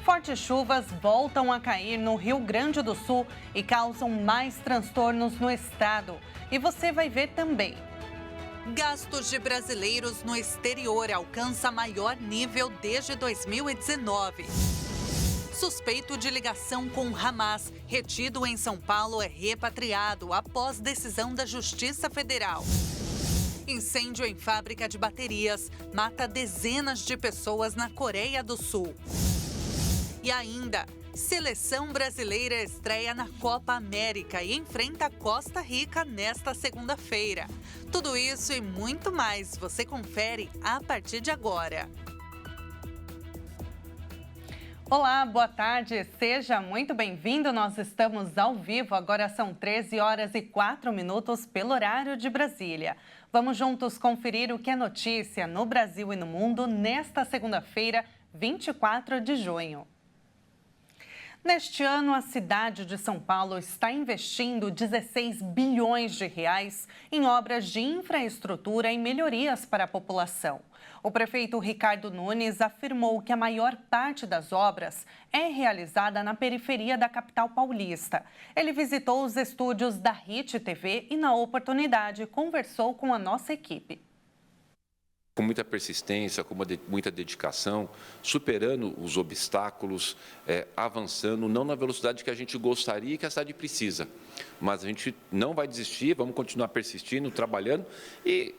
Fortes chuvas voltam a cair no Rio Grande do Sul e causam mais transtornos no estado. E você vai ver também. Gastos de brasileiros no exterior alcança maior nível desde 2019. Suspeito de ligação com Hamas, retido em São Paulo, é repatriado após decisão da Justiça Federal. Incêndio em fábrica de baterias mata dezenas de pessoas na Coreia do Sul. E ainda, seleção brasileira estreia na Copa América e enfrenta Costa Rica nesta segunda-feira. Tudo isso e muito mais você confere a partir de agora. Olá, boa tarde, seja muito bem-vindo. Nós estamos ao vivo, agora são 13 horas e 4 minutos pelo horário de Brasília. Vamos juntos conferir o que é notícia no Brasil e no mundo nesta segunda-feira, 24 de junho. Neste ano, a cidade de São Paulo está investindo 16 bilhões de reais em obras de infraestrutura e melhorias para a população. O prefeito Ricardo Nunes afirmou que a maior parte das obras é realizada na periferia da capital paulista. Ele visitou os estúdios da RIT TV e, na oportunidade, conversou com a nossa equipe. Com muita persistência, com muita dedicação, superando os obstáculos, avançando, não na velocidade que a gente gostaria e que a cidade precisa. Mas a gente não vai desistir, vamos continuar persistindo, trabalhando e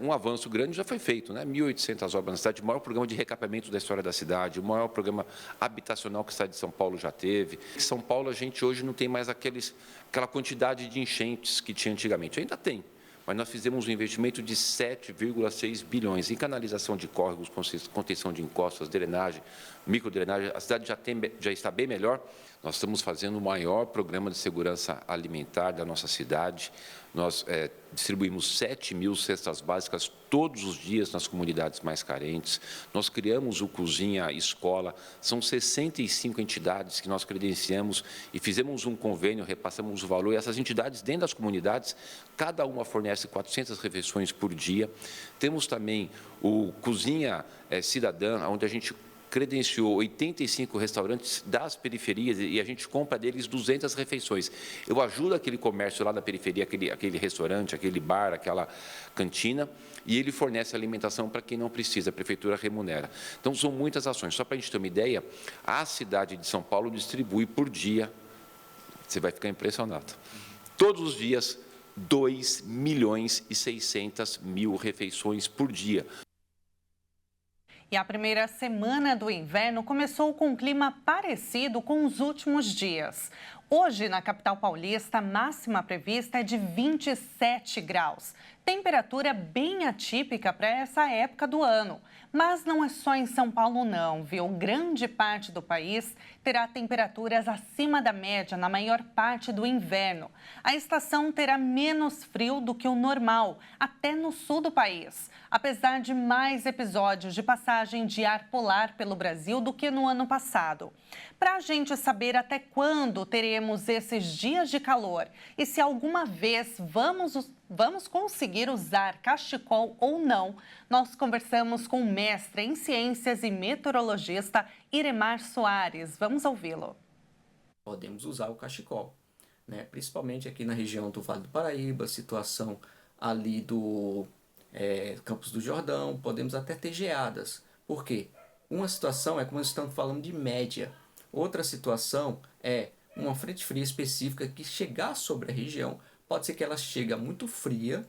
um avanço grande já foi feito, né? 1.800 obras na cidade, o maior programa de recapeamento da história da cidade, o maior programa habitacional que a cidade de São Paulo já teve. Em São Paulo, a gente hoje não tem mais aquela quantidade de enchentes que tinha antigamente. Ainda tem. Mas nós fizemos um investimento de 7,6 bilhões em canalização de córregos, contenção de encostas, drenagem, microdrenagem. A cidade já está bem melhor. Nós estamos fazendo o maior programa de segurança alimentar da nossa cidade. Nós distribuímos 7 mil cestas básicas todos os dias nas comunidades mais carentes. Nós criamos o Cozinha Escola. São 65 entidades que nós credenciamos e fizemos um convênio, repassamos o valor. E essas entidades, dentro das comunidades, cada uma fornece 400 refeições por dia. Temos também o Cozinha Cidadã, onde a gente credenciou 85 restaurantes das periferias e a gente compra deles 200 refeições. Eu ajudo aquele comércio lá da periferia, aquele restaurante, aquele bar, aquela cantina, e ele fornece alimentação para quem não precisa, a prefeitura remunera. Então, são muitas ações. Só para a gente ter uma ideia, a cidade de São Paulo distribui por dia, você vai ficar impressionado, todos os dias, 2.600.000 refeições por dia. E a primeira semana do inverno começou com um clima parecido com os últimos dias. Hoje, na capital paulista, a máxima prevista é de 27 graus. Temperatura bem atípica para essa época do ano. Mas não é só em São Paulo não, viu? Grande parte do país terá temperaturas acima da média na maior parte do inverno. A estação terá menos frio do que o normal, até no sul do país. Apesar de mais episódios de passagem de ar polar pelo Brasil do que no ano passado. Para a gente saber até quando teremos esses dias de calor e se alguma vez vamos conseguir usar cachecol ou não, nós conversamos com o mestre em ciências e meteorologista Iremar Soares. Vamos ouvi-lo. Podemos usar o cachecol, né? Principalmente aqui na região do Vale do Paraíba, situação ali do Campos do Jordão, podemos até ter geadas. Por quê? Uma situação é como estamos falando de média. Outra situação é uma frente fria específica que chegar sobre a região. Pode ser que ela chegue muito fria,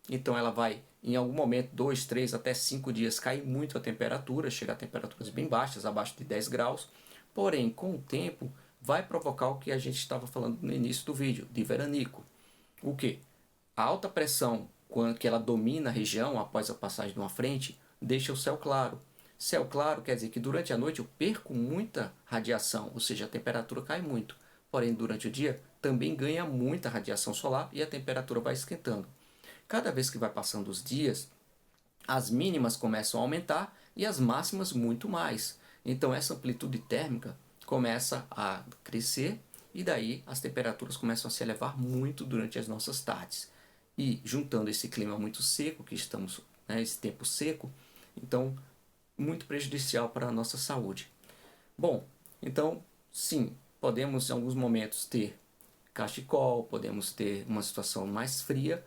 então ela vai, em algum momento, 2, 3, até 5 dias, cair muito a temperatura, chegar a temperaturas bem baixas, abaixo de 10 graus. Porém, com o tempo, vai provocar o que a gente estava falando no início do vídeo, de veranico. O quê? A alta pressão, quando que ela domina a região após a passagem de uma frente, deixa o céu claro. Céu claro quer dizer que durante a noite eu perco muita radiação, ou seja, a temperatura cai muito. Porém, durante o dia, também ganha muita radiação solar e a temperatura vai esquentando. Cada vez que vai passando os dias, as mínimas começam a aumentar e as máximas muito mais. Então, essa amplitude térmica começa a crescer e daí as temperaturas começam a se elevar muito durante as nossas tardes. E juntando esse clima muito seco, que estamos, esse tempo seco, então muito prejudicial para a nossa saúde. Bom, Então, sim, podemos em alguns momentos ter cachecol, podemos ter uma situação mais fria,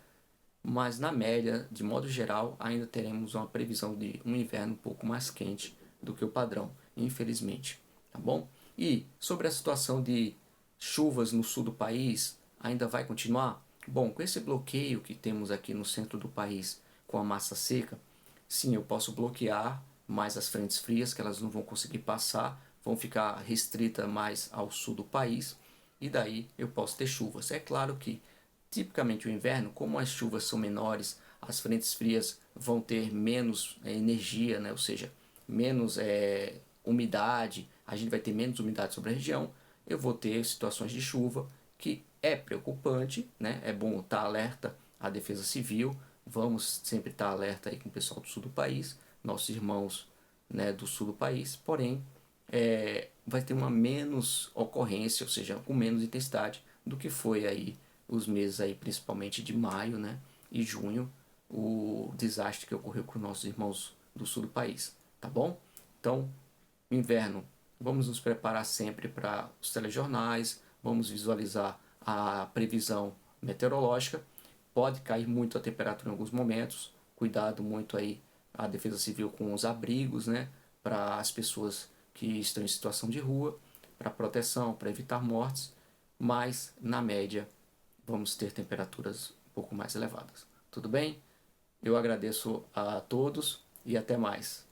mas na média, de modo geral, ainda teremos uma previsão de um inverno um pouco mais quente do que o padrão, infelizmente, tá bom? E sobre a situação de chuvas no sul do país, ainda vai continuar? Bom, com esse bloqueio que temos aqui no centro do país com a massa seca, sim, eu posso bloquear mais as frentes frias, que elas não vão conseguir passar, vão ficar restritas mais ao sul do país, e daí eu posso ter chuvas. É claro que, tipicamente, o inverno, como as chuvas são menores, as frentes frias vão ter menos energia, né? Ou seja, menos umidade, a gente vai ter menos umidade sobre a região, eu vou ter situações de chuva, que é preocupante, né? É bom estar alerta à Defesa Civil, vamos sempre estar alerta aí com o pessoal do sul do país, nossos irmãos, né, do sul do país, porém vai ter uma menos ocorrência, ou seja, com menos intensidade do que foi aí os meses aí, principalmente de maio, né, e junho, o desastre que ocorreu com nossos irmãos do sul do país, tá bom? Então, inverno, vamos nos preparar sempre para os telejornais, vamos visualizar a previsão meteorológica, pode cair muito a temperatura em alguns momentos, cuidado muito aí a Defesa Civil com os abrigos, né, para as pessoas que estão em situação de rua, para proteção, para evitar mortes, mas na média vamos ter temperaturas um pouco mais elevadas. Tudo bem? Eu agradeço a todos e até mais.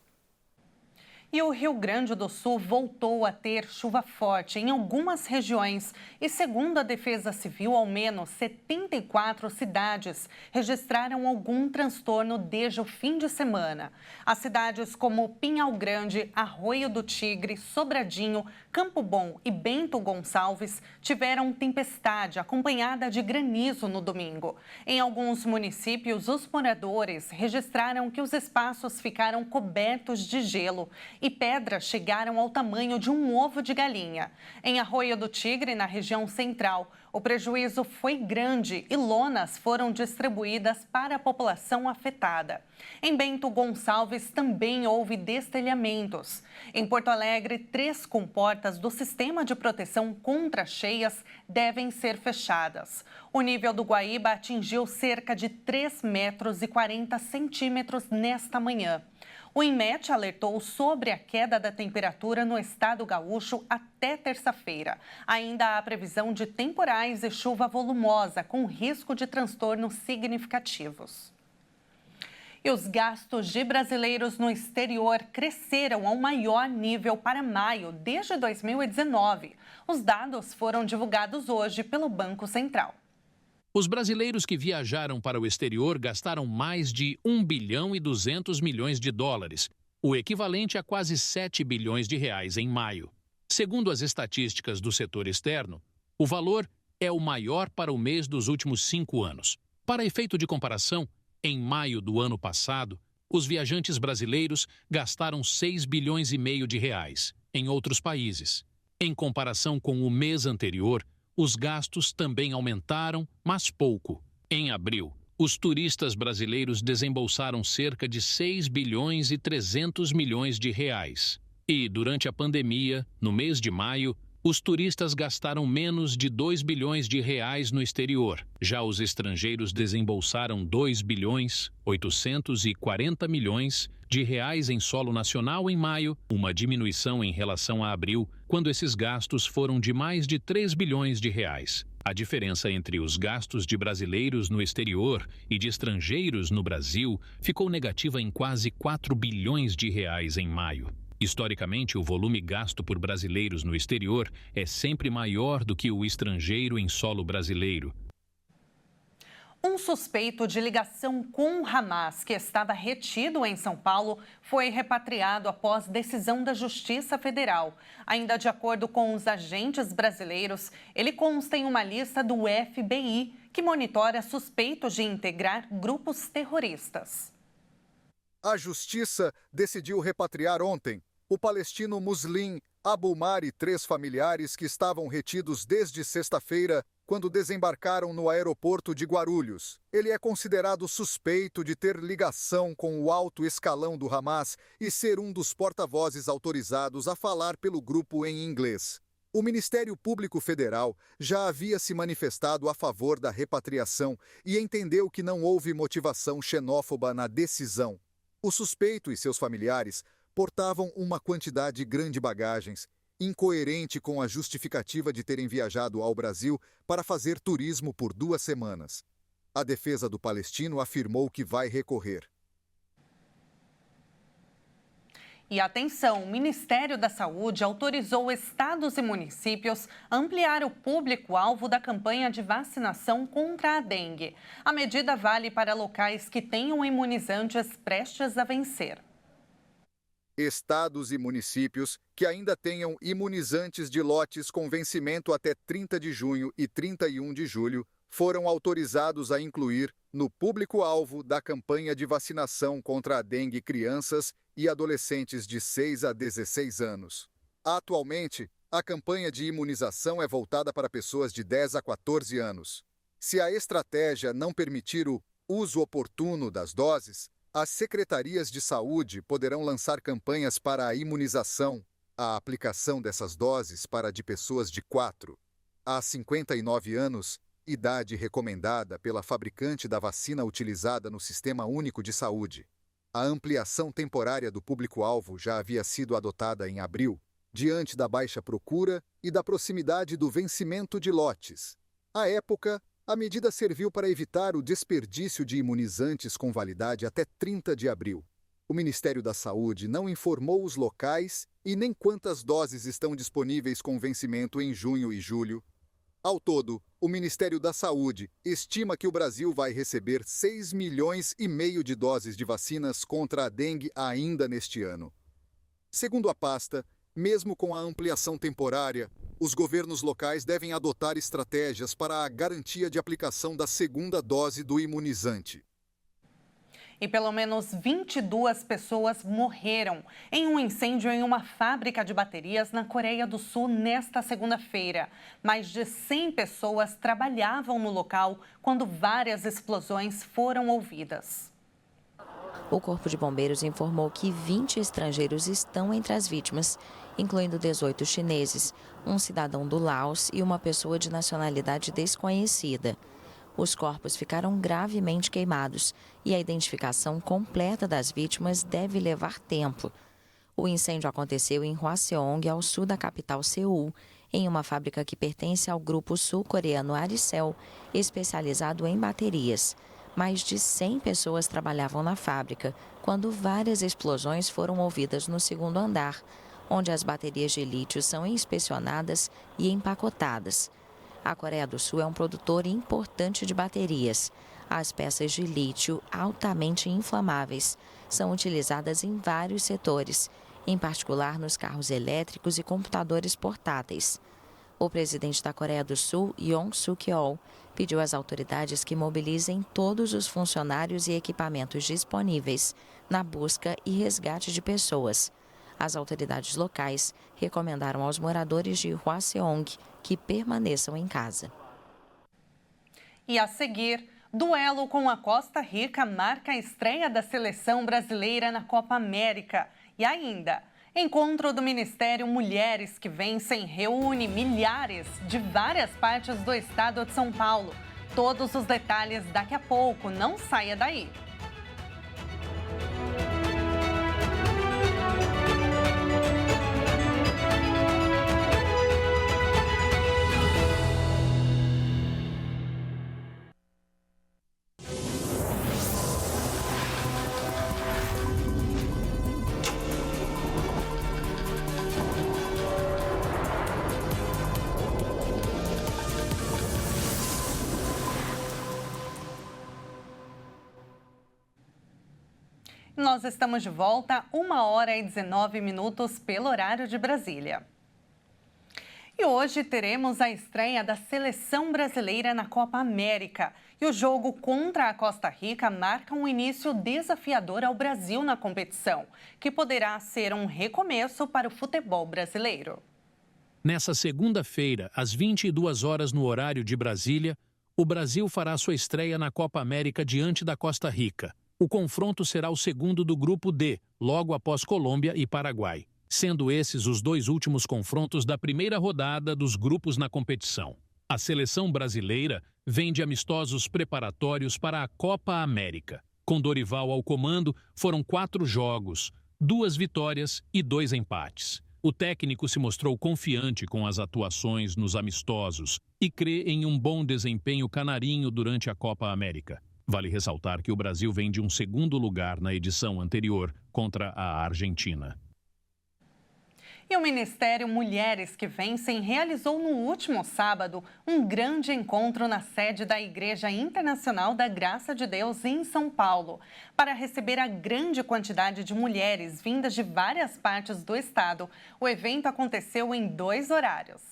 E o Rio Grande do Sul voltou a ter chuva forte em algumas regiões. E, segundo a Defesa Civil, ao menos 74 cidades registraram algum transtorno desde o fim de semana. As cidades como Pinhal Grande, Arroio do Tigre, Sobradinho, Campo Bom e Bento Gonçalves tiveram tempestade acompanhada de granizo no domingo. Em alguns municípios, os moradores registraram que os espaços ficaram cobertos de gelo e pedras chegaram ao tamanho de um ovo de galinha. Em Arroio do Tigre, na região central, o prejuízo foi grande e lonas foram distribuídas para a população afetada. Em Bento Gonçalves também houve destelhamentos. Em Porto Alegre, 3 comportas do sistema de proteção contra cheias devem ser fechadas. O nível do Guaíba atingiu cerca de 3,40 metros nesta manhã. O INMET alertou sobre a queda da temperatura no estado gaúcho até terça-feira. Ainda há previsão de temporais e chuva volumosa, com risco de transtornos significativos. E os gastos de brasileiros no exterior cresceram ao maior nível para maio desde 2019. Os dados foram divulgados hoje pelo Banco Central. Os brasileiros que viajaram para o exterior gastaram mais de 1 bilhão e 200 milhões de dólares, o equivalente a quase 7 bilhões de reais em maio. Segundo as estatísticas do setor externo, o valor é o maior para o mês dos últimos 5 anos. Para efeito de comparação, em maio do ano passado, os viajantes brasileiros gastaram 6 bilhões e meio de reais em outros países. Em comparação com o mês anterior, os gastos também aumentaram, mas pouco. Em abril, os turistas brasileiros desembolsaram cerca de 6 bilhões e 300 milhões de reais. E, durante a pandemia, no mês de maio, os turistas gastaram menos de 2 bilhões de reais no exterior. Já os estrangeiros desembolsaram 2 bilhões 840 milhões de reais em solo nacional em maio, uma diminuição em relação a abril, quando esses gastos foram de mais de 3 bilhões de reais. A diferença entre os gastos de brasileiros no exterior e de estrangeiros no Brasil ficou negativa em quase 4 bilhões de reais em maio. Historicamente, o volume gasto por brasileiros no exterior é sempre maior do que o estrangeiro em solo brasileiro. Um suspeito de ligação com o Hamas, que estava retido em São Paulo, foi repatriado após decisão da Justiça Federal. Ainda de acordo com os agentes brasileiros, ele consta em uma lista do FBI, que monitora suspeitos de integrar grupos terroristas. A Justiça decidiu repatriar ontem o palestino Muslim Abu Mar e 3 familiares que estavam retidos desde sexta-feira quando desembarcaram no aeroporto de Guarulhos. Ele é considerado suspeito de ter ligação com o alto escalão do Hamas e ser um dos porta-vozes autorizados a falar pelo grupo em inglês. O Ministério Público Federal já havia se manifestado a favor da repatriação e entendeu que não houve motivação xenófoba na decisão. O suspeito e seus familiares portavam uma quantidade grande de bagagens, incoerente com a justificativa de terem viajado ao Brasil para fazer turismo por 2 semanas. A defesa do palestino afirmou que vai recorrer. E atenção, o Ministério da Saúde autorizou estados e municípios a ampliar o público-alvo da campanha de vacinação contra a dengue. A medida vale para locais que tenham imunizantes prestes a vencer. Estados e municípios que ainda tenham imunizantes de lotes com vencimento até 30 de junho e 31 de julho foram autorizados a incluir no público-alvo da campanha de vacinação contra a dengue crianças e adolescentes de 6 a 16 anos. Atualmente, a campanha de imunização é voltada para pessoas de 10 a 14 anos. Se a estratégia não permitir o uso oportuno das doses, as secretarias de saúde poderão lançar campanhas para a imunização, a aplicação dessas doses para de pessoas de 4 a 59 anos, idade recomendada pela fabricante da vacina utilizada no Sistema Único de Saúde. A ampliação temporária do público-alvo já havia sido adotada em abril, diante da baixa procura e da proximidade do vencimento de lotes. À época, a medida serviu para evitar o desperdício de imunizantes com validade até 30 de abril. O Ministério da Saúde não informou os locais e nem quantas doses estão disponíveis com vencimento em junho e julho. Ao todo, o Ministério da Saúde estima que o Brasil vai receber 6,5 milhões de doses de vacinas contra a dengue ainda neste ano. Segundo a pasta, mesmo com a ampliação temporária, os governos locais devem adotar estratégias para a garantia de aplicação da segunda dose do imunizante. E pelo menos 22 pessoas morreram em um incêndio em uma fábrica de baterias na Coreia do Sul nesta segunda-feira. Mais de 100 pessoas trabalhavam no local quando várias explosões foram ouvidas. O Corpo de Bombeiros informou que 20 estrangeiros estão entre as vítimas, incluindo 18 chineses, um cidadão do Laos e uma pessoa de nacionalidade desconhecida. Os corpos ficaram gravemente queimados e a identificação completa das vítimas deve levar tempo. O incêndio aconteceu em Hwaseong, ao sul da capital Seul, em uma fábrica que pertence ao grupo sul-coreano Aricel, especializado em baterias. Mais de 100 pessoas trabalhavam na fábrica quando várias explosões foram ouvidas no segundo andar, onde as baterias de lítio são inspecionadas e empacotadas. A Coreia do Sul é um produtor importante de baterias. As peças de lítio altamente inflamáveis são utilizadas em vários setores, em particular nos carros elétricos e computadores portáteis. O presidente da Coreia do Sul, Yoon Suk-yeol, pediu às autoridades que mobilizem todos os funcionários e equipamentos disponíveis na busca e resgate de pessoas. As autoridades locais recomendaram aos moradores de Hwaseong que permaneçam em casa. E a seguir, duelo com a Costa Rica marca a estreia da seleção brasileira na Copa América. E ainda, encontro do Ministério Mulheres que Vencem reúne milhares de várias partes do estado de São Paulo. Todos os detalhes daqui a pouco, não saia daí. Nós estamos de volta, 1h19 pelo horário de Brasília. E hoje teremos a estreia da seleção brasileira na Copa América. E o jogo contra a Costa Rica marca um início desafiador ao Brasil na competição, que poderá ser um recomeço para o futebol brasileiro. Nessa segunda-feira, às 22 horas no horário de Brasília, o Brasil fará sua estreia na Copa América diante da Costa Rica. O confronto será o segundo do Grupo D, logo após Colômbia e Paraguai, sendo esses os 2 últimos confrontos da primeira rodada dos grupos na competição. A seleção brasileira vem de amistosos preparatórios para a Copa América. Com Dorival ao comando, foram 4 jogos, 2 vitórias e 2 empates. O técnico se mostrou confiante com as atuações nos amistosos e crê em um bom desempenho canarinho durante a Copa América. Vale ressaltar que o Brasil vem de um segundo lugar na edição anterior contra a Argentina. E o Ministério Mulheres que Vencem realizou no último sábado um grande encontro na sede da Igreja Internacional da Graça de Deus em São Paulo, para receber a grande quantidade de mulheres vindas de várias partes do estado. O evento aconteceu em 2 horários.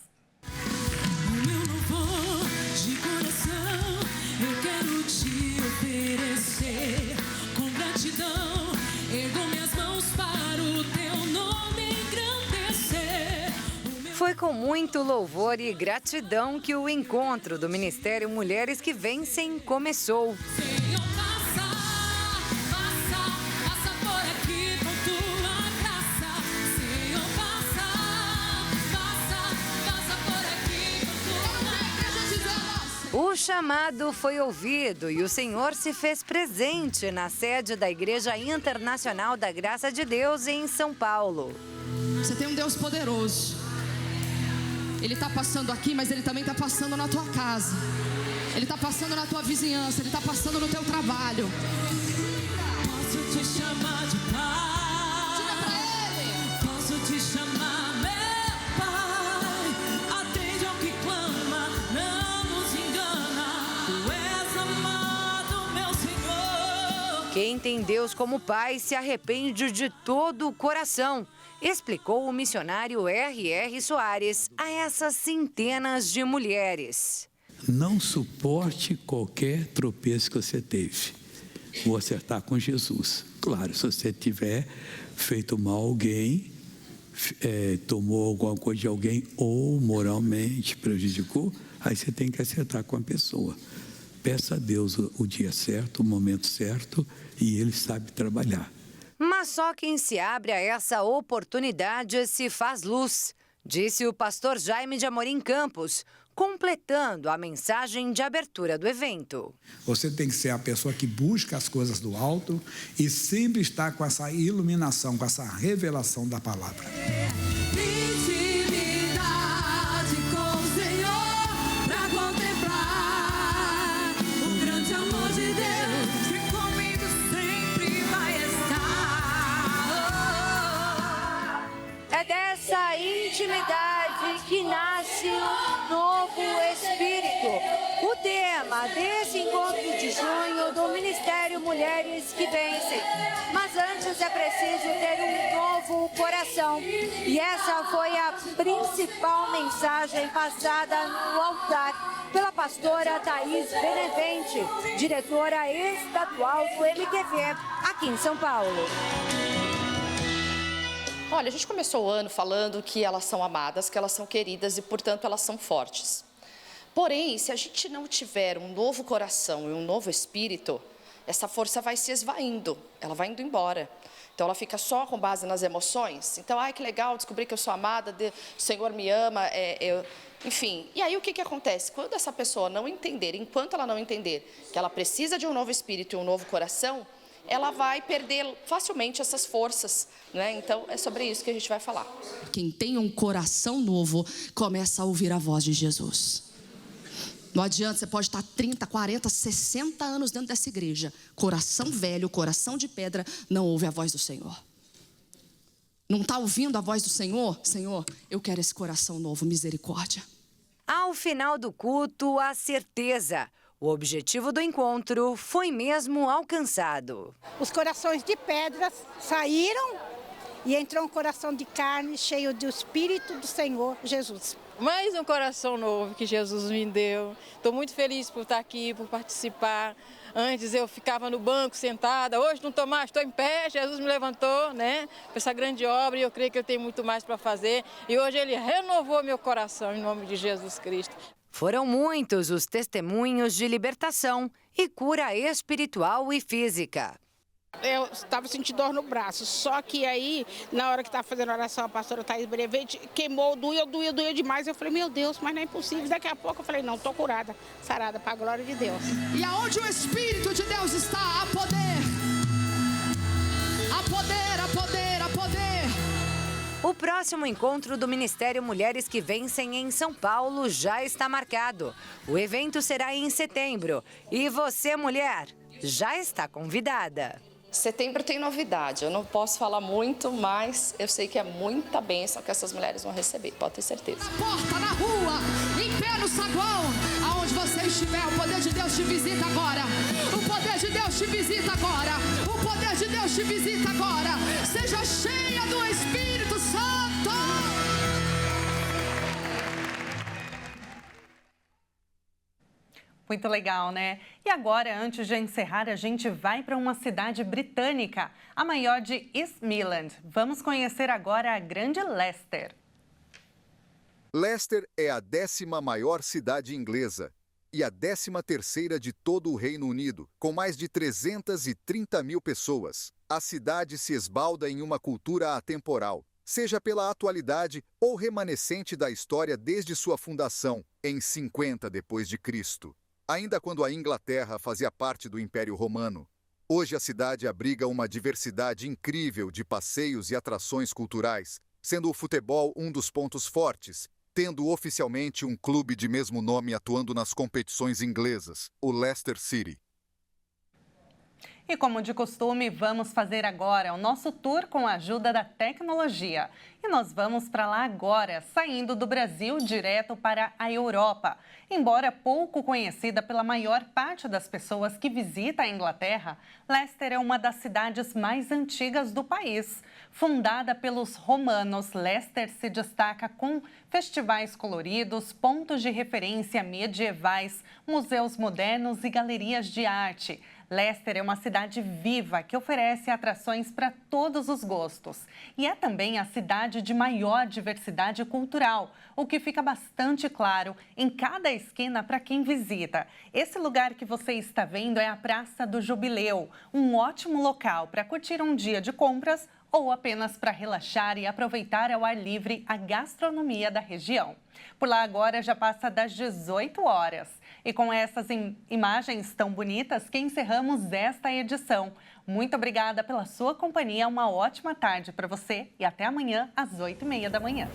Foi com muito louvor e gratidão que o encontro do Ministério Mulheres que Vencem começou. O chamado foi ouvido e o Senhor se fez presente na sede da Igreja Internacional da Graça de Deus em São Paulo. Você tem um Deus poderoso. Ele está passando aqui, mas Ele também está passando na tua casa. Ele está passando na tua vizinhança. Ele está passando no teu trabalho. Posso te chamar de pai. Diga pra Ele. Posso te chamar meu pai. Atende ao que clama, não nos engana. Tu és amado, meu Senhor. Quem tem Deus como pai se arrepende de todo o coração, explicou o missionário R.R. Soares a essas centenas de mulheres. Não suporte qualquer tropeço que você teve. Vou acertar com Jesus. Claro, se você tiver feito mal a alguém, tomou alguma coisa de alguém ou moralmente prejudicou, aí você tem que acertar com a pessoa. Peça a Deus o dia certo, o momento certo, e Ele sabe trabalhar. Mas só quem se abre a essa oportunidade se faz luz, disse o pastor Jaime de Amorim Campos, completando a mensagem de abertura do evento. Você tem que ser a pessoa que busca as coisas do alto e sempre está com essa iluminação, com essa revelação da palavra. Dessa intimidade que nasce um novo espírito. O tema desse encontro de junho do Ministério Mulheres que Vencem. Mas antes é preciso ter um novo coração. E essa foi a principal mensagem passada no altar pela pastora Thaís Benevente, diretora estadual do MQV, aqui em São Paulo. Olha, a gente começou o ano falando que elas são amadas, que elas são queridas e, portanto, elas são fortes. Porém, se a gente não tiver um novo coração e um novo espírito, essa força vai se esvaindo, ela vai indo embora. Então, ela fica só com base nas emoções. Então, ai, que legal, descobri que eu sou amada, o Senhor me ama, enfim. E aí, o que acontece? Quando essa pessoa não entender, enquanto ela não entender que ela precisa de um novo espírito e um novo coração, ela vai perder facilmente essas forças, né? Então, é sobre isso que a gente vai falar. Quem tem um coração novo, começa a ouvir a voz de Jesus. Não adianta, você pode estar 30, 40, 60 anos dentro dessa igreja. Coração velho, coração de pedra, não ouve a voz do Senhor. Não está ouvindo a voz do Senhor? Senhor, eu quero esse coração novo, misericórdia. Ao final do culto, a certeza. O objetivo do encontro foi mesmo alcançado. Os corações de pedras saíram e entrou um coração de carne cheio do Espírito do Senhor Jesus. Mais um coração novo que Jesus me deu. Estou muito feliz por estar aqui, por participar. Antes eu ficava no banco sentada, hoje não estou mais, estou em pé, Jesus me levantou, né, para essa grande obra e eu creio que eu tenho muito mais para fazer. E hoje Ele renovou meu coração em nome de Jesus Cristo. Foram muitos os testemunhos de libertação e cura espiritual e física. Eu estava sentindo dor no braço, só que aí, na hora que estava fazendo oração, a pastora Thaís Brevete queimou, doía demais. Eu falei, meu Deus, mas não é impossível. Daqui a pouco eu falei, não, estou curada, sarada, para a glória de Deus. E aonde o Espírito de Deus está, há poder. Há poder, há poder, há poder. O próximo encontro do Ministério Mulheres que Vencem em São Paulo já está marcado. O evento será em setembro. E você, mulher, já está convidada. Setembro tem novidade, eu não posso falar muito, mas eu sei que é muita bênção que essas mulheres vão receber, pode ter certeza. Na porta, na rua, em pé no saguão, aonde você estiver, o poder de Deus te visita agora. O poder de Deus te visita agora. O poder de Deus te visita agora. Seja cheia do Espírito Santo. Muito legal, né? E agora, antes de encerrar, a gente vai para uma cidade britânica, a maior de East Midlands. Vamos conhecer agora a grande Leicester. Leicester é a 10ª maior cidade inglesa e a 13ª de todo o Reino Unido, com mais de 330 mil pessoas. A cidade se esbalda em uma cultura atemporal, seja pela atualidade ou remanescente da história desde sua fundação, em 50 d.C., ainda quando a Inglaterra fazia parte do Império Romano. Hoje a cidade abriga uma diversidade incrível de passeios e atrações culturais, sendo o futebol um dos pontos fortes, tendo oficialmente um clube de mesmo nome atuando nas competições inglesas, o Leicester City. E como de costume, vamos fazer agora o nosso tour com a ajuda da tecnologia. E nós vamos para lá agora, saindo do Brasil direto para a Europa. Embora pouco conhecida pela maior parte das pessoas que visitam a Inglaterra, Leicester é uma das cidades mais antigas do país. Fundada pelos romanos, Leicester se destaca com festivais coloridos, pontos de referência medievais, museus modernos e galerias de arte. Leicester é uma cidade viva que oferece atrações para todos os gostos. E é também a cidade de maior diversidade cultural, o que fica bastante claro em cada esquina para quem visita. Esse lugar que você está vendo é a Praça do Jubileu, um ótimo local para curtir um dia de compras ou apenas para relaxar e aproveitar ao ar livre a gastronomia da região. Por lá agora já passa das 18 horas. E com essas imagens tão bonitas que encerramos esta edição. Muito obrigada pela sua companhia, uma ótima tarde para você e até amanhã às 8h30 da manhã.